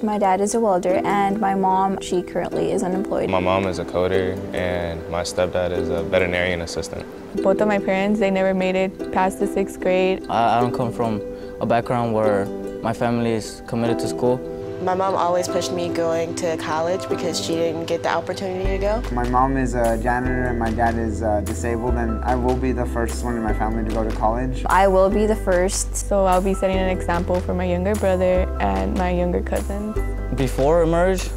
My dad is a welder and my mom, she currently is unemployed. My mom is a coder and my stepdad is a veterinarian assistant. Both of my parents, they never made it past the 6th grade. I don't come from a background where my family is committed to school. My mom always pushed me going to college because she didn't get the opportunity to go. My mom is a janitor and my dad is disabled, and I will be the first one in my family to go to college. I will be the first. So I'll be setting an example for my younger brother and my younger cousins. Before Emerge,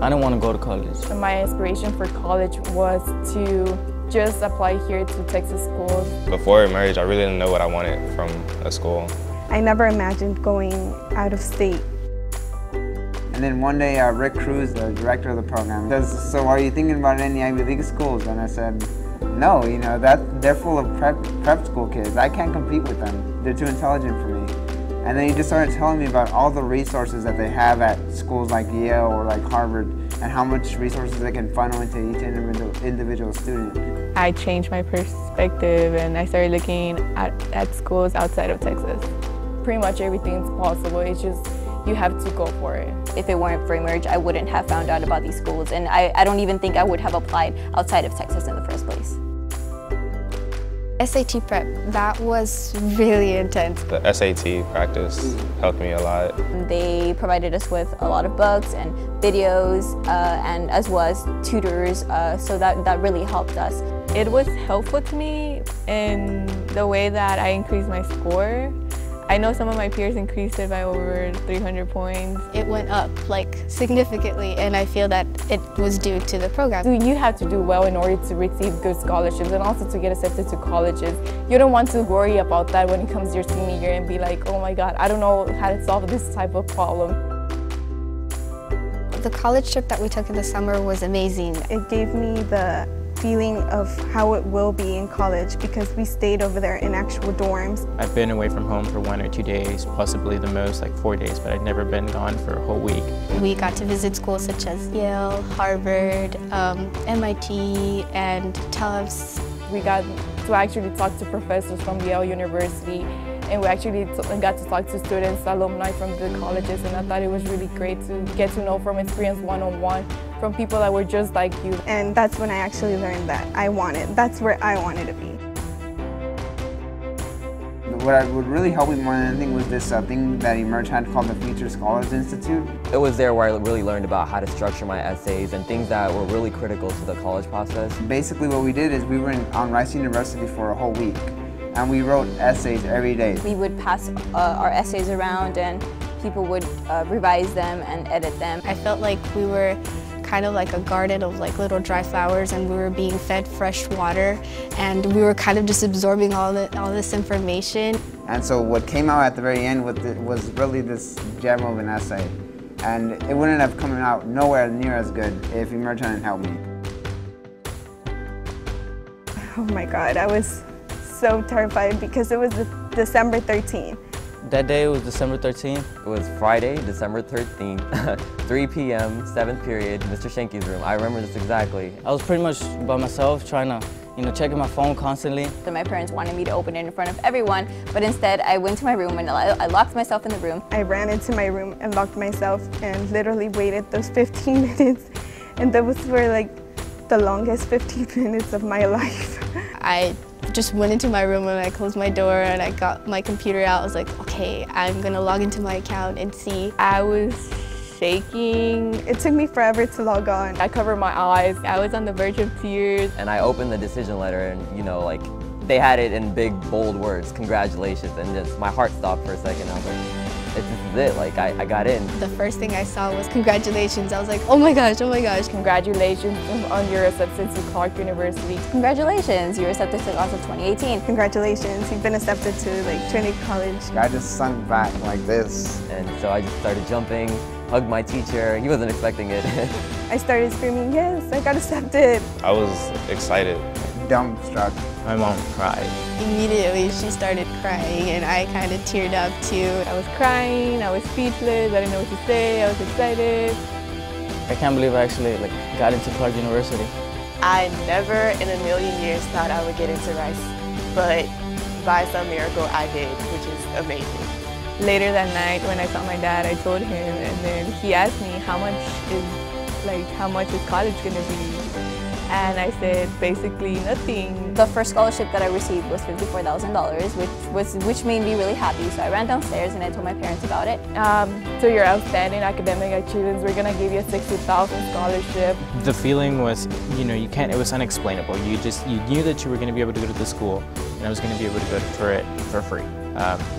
I didn't want to go to college. So my aspiration for college was to just apply here to Texas schools. Before Emerge, I really didn't know what I wanted from a school. I never imagined going out of state. And then one day, Rick Cruz, the director of the program, says, "So are you thinking about any Ivy League schools?" And I said, "No, you know, they're full of prep school kids. I can't compete with them. They're too intelligent for me." And then he just started telling me about all the resources that they have at schools like Yale or like Harvard, and how much resources they can funnel into each individual student. I changed my perspective and I started looking at schools outside of Texas. Pretty much everything's possible, it's just you have to go for it. If it weren't for Emerge, I wouldn't have found out about these schools, and I don't even think I would have applied outside of Texas in the first place. SAT prep, that was really intense. The SAT practice helped me a lot. They provided us with a lot of books and videos, and as well as tutors, so that really helped us. It was helpful to me in the way that I increased my score. I know some of my peers increased it by over 300 points. It went up significantly, and I feel that it was due to the program. You have to do well in order to receive good scholarships and also to get accepted to colleges. You don't want to worry about that when it comes to your senior year and be like, oh my God, I don't know how to solve this type of problem. The college trip that we took in the summer was amazing. It gave me the feeling of how it will be in college because we stayed over there in actual dorms. I've been away from home for 1 or 2 days, possibly the most like 4 days, but I've never been gone for a whole week. We got to visit schools such as Yale, Harvard, MIT, and Tufts. We got to actually talk to professors from Yale University, and we actually got to talk to students, alumni from the colleges, and I thought it was really great to get to know from experience one-on-one from people that were just like you. And that's when I actually learned that that's where I wanted to be. What would really help me more than anything was this thing that Emerge had called the Future Scholars Institute. It was there where I really learned about how to structure my essays and things that were really critical to the college process. Basically what we did is we were on Rice University for a whole week, and we wrote essays every day. We would pass our essays around and people would revise them and edit them. I felt like we were kind of like a garden of like little dry flowers, and we were being fed fresh water, and we were kind of just absorbing all this information. And so what came out at the very end was really this gem of an essay. And it wouldn't have come out nowhere near as good if Emerge hadn't helped me. Oh my God, I was so terrified because it was December 13th. That day was December 13th. It was Friday, December 13th, 3 p.m., 7th period, Mr. Schenke's room. I remember this exactly. I was pretty much by myself trying to, checking my phone constantly. So my parents wanted me to open it in front of everyone, but instead I went to my room and I locked myself in the room. I ran into my room and locked myself and literally waited those 15 minutes. And those were like the longest 15 minutes of my life. I just went into my room and I closed my door and I got my computer out. I was like, okay, I'm gonna log into my account and see. I was shaking. It took me forever to log on. I covered my eyes. I was on the verge of tears. And I opened the decision letter and, they had it in big, bold words, congratulations, and just my heart stopped for a second. I was like, this is it, I got in. The first thing I saw was congratulations. I was like, oh my gosh, oh my gosh. Congratulations on your acceptance to Clark University. Congratulations, you were accepted to class of 2018. Congratulations, you've been accepted to Trinity College. I just sunk back like this. And so I just started jumping, hugged my teacher. He wasn't expecting it. I started screaming, yes, I got accepted. I was excited. Dumbstruck. My mom cried. Immediately she started crying and I kind of teared up too. I was crying, I was speechless, I didn't know what to say, I was excited. I can't believe I actually got into Clark University. I never in a million years thought I would get into Rice, but by some miracle I did, which is amazing. later that night when I saw my dad, I told him, and then he asked me how much is college gonna be? And I said basically nothing. The first scholarship that I received was $54,000, which made me really happy. So I ran downstairs and I told my parents about it. So your outstanding academic achievements, we're gonna give you a $60,000 scholarship. The feeling was, it was unexplainable. You knew that you were gonna be able to go to the school, and I was gonna be able to go for it for free.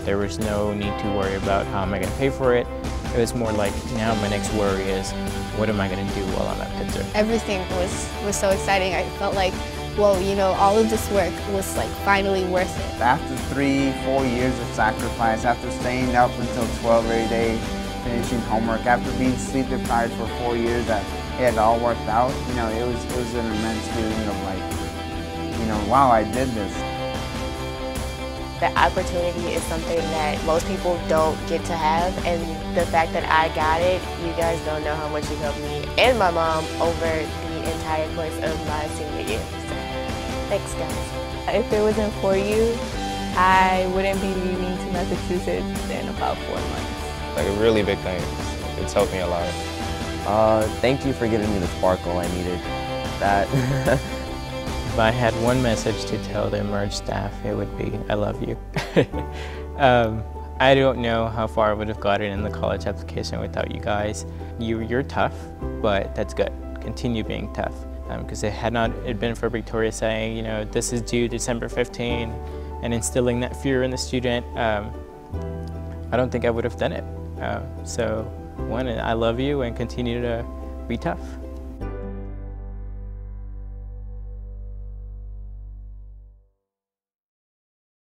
There was no need to worry about how am I gonna pay for it. It was more like, now my next worry is, what am I going to do while I'm at Pitzer? Everything was so exciting. I felt like, whoa, all of this work was like finally worth it. After 3-4 years of sacrifice, after staying up until 12 every day, finishing homework, after being sleep deprived for 4 years, that it had all worked out, it was an immense feeling of like, wow, I did this. The opportunity is something that most people don't get to have, and the fact that I got it, you guys don't know how much you helped me and my mom over the entire course of my senior year. So, thanks guys. If it wasn't for you, I wouldn't be leaving to Massachusetts in about 4 months. Like a really big thanks. It's helped me a lot. Thank you for giving me the sparkle I needed. That. If I had one message to tell the Emerge staff, it would be, I love you. I don't know how far I would have gotten in the college application without you guys. You're tough, but that's good. Continue being tough. Because had it been for Victoria saying, this is due December 15, and instilling that fear in the student, I don't think I would have done it. So, one, I love you, and continue to be tough.